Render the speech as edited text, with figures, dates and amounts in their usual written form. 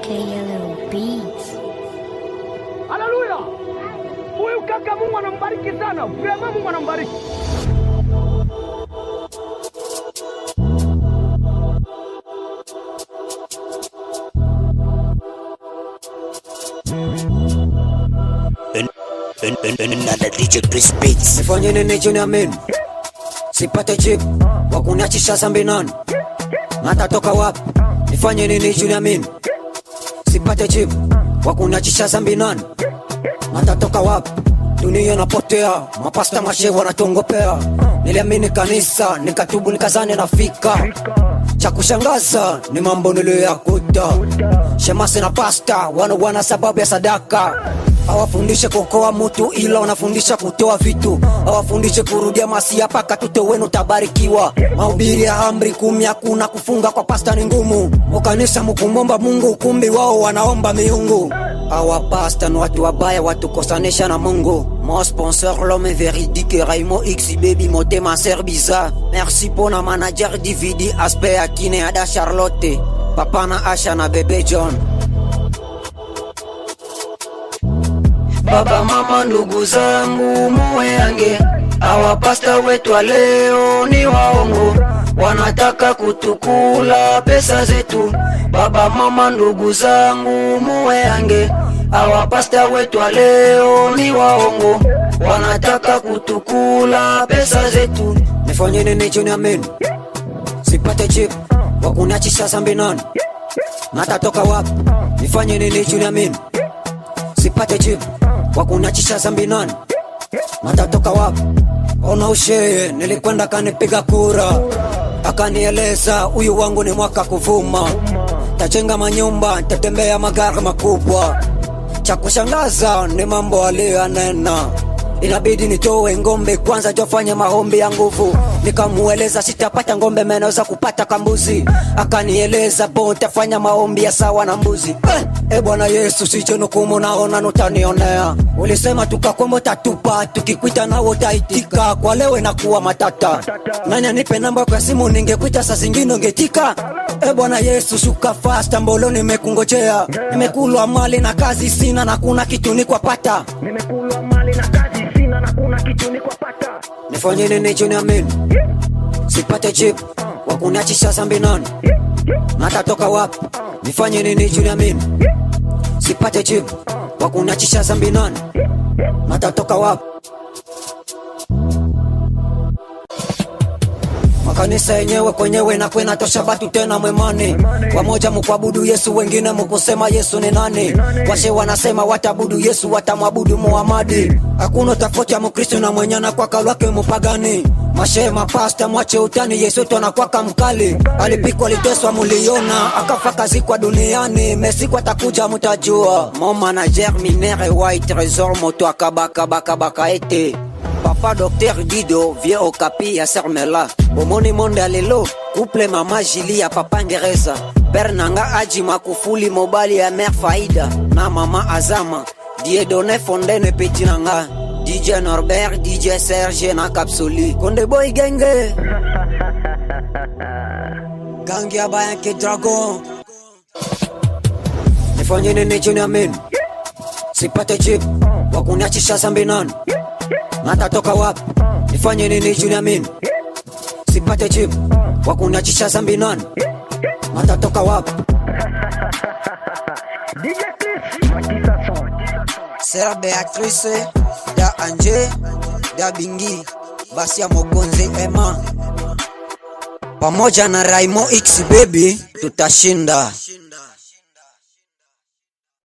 KLO Beats. Haleluya! Huyu kaka Mungu anambariki sana. Vraiment Mungu anambariki. Another DJ Chris Beats. Nifanye nini Junior Min? Sipate chip wakuniachisha zambi nani? Natatoka wapi? Nifanye nini Junior Min? Sipate chip wakuniachisha zambi nani? Natatoka wapi? Dunia inapotea, mapasta mashehe wanatongopea. Niliamini kanisa, nikatubu nikazani nafika. Cha kushangaza ni mambo niliyoyakuta. Shemasi na pasta wana sababu ya sadaka. Hawafundishe kuokoa mtu ila wanafundisha kutoa vitu. Hawafundishe kurudia masia paka tuto wenu tabarikiwa. Mahubiri ya amri 10 hakuna kufunga kwa pasta ni ngumu. Ukanisa mkumomba Mungu kumbi wao wanaomba miungu. Hawa pasta ni watu wabaya watukosanisha na Mungu. Mon sponsor l'homme véridique Raimo X baby motema ser bizarre. Merci pour na manager DVD aspect akine ada Charlotte. Papa na Asha na bebe John. Baba mama ndugu zangu muweange, hawa pasta wetu wa leo ni waongo, wanataka kutukula pesa zetu. Baba mama ndugu zangu muweange, hawa pasta wetu wa leo ni waongo, wanataka kutukula pesa zetu. Nifanye nini Junior Min? Sipate chip wakuniachisha zambi nani? Natatoka wapi? Nifanye nini Junior Min? Sipate chip wakuniachisha zambi nani? Natatoka wapi? Ona ushe nilikwenda kanipiga kura, akanieleza huyu wangu ni mwaka kuvuma, tajenga manyumba, tatembea magari makubwa. Cha kushangaza ni mambo aliyanena. Inabidi nitoe ngombe kwanza jofanye maombi ya nguvu. Nikamueleza sitapata ngombe menaweza kupata kambuzi. Akanieleza tafanya maombi ya sawa na mbuzi. Bwana Yesu sichonukumu naona nutanionea. Ulisema tukakwemo tatupa, tukikuita na utaitika. Kwa leo inakuwa matata. Nani anipe namba kwa simu ningekuita saa zingine ungetika. Bwana Yesu shuka fast mbolo nimekungojea. Nimekulwa mali na kazi sina na kuna kitu ni kwa pata. Nimekulwa mali na kazi sina na kuna kitu ni kwa pata. Nifanye nini Junior Min? Sipate chip wakuniachisha zambi nani? Natatoka wapi? Nifanye nini Junior Min? Sipate chip wakuniachisha zambi nani? Natatoka wapi? Makanisa yenyewe kwenyewe na kwena tosha batu tena mwemani. Wamoja mkuabudu Yesu wengine mkusema Yesu ni nani? Washe wanasema watabudu Yesu watamwabudu Muhamadi. Hakuna tofauti ya Mkristo na mwenyana kwa kalwake mpagani. Mashe mapasta mwache utani Yesu wetu anakuwa mkali. Alipikwa liteswa muliona akafa kazi kwa duniani. Mesiku atakuja mutajua. Mon manager minere white trésor moto akabaka ete. Papa Docteur Dido vient au capi ya Sermela. Omoni monde alelo couple mama Julia papa Ngereza. Père Nanga Aji Makufuli mobali ya mère Faida na mama Azama. Dieudonné Fondene Petit Nanga. DJ Norbert, DJ Serge na Capsuli. Konde boy genge. Gangi ya Bayanke Dragon. Nifanye nini Junior Min? Sipate chip wakuniachisha zambi nani? Natatoka wapi? Nifanye nini Junior Min? Sipate chip wakuniachisha zambi nani? Natatoka wapi? DJ Chris Matisation. Sera Beatrice da Anje da Bingi Basia Mogonze Emma pamoja na Raimo X baby tutashinda.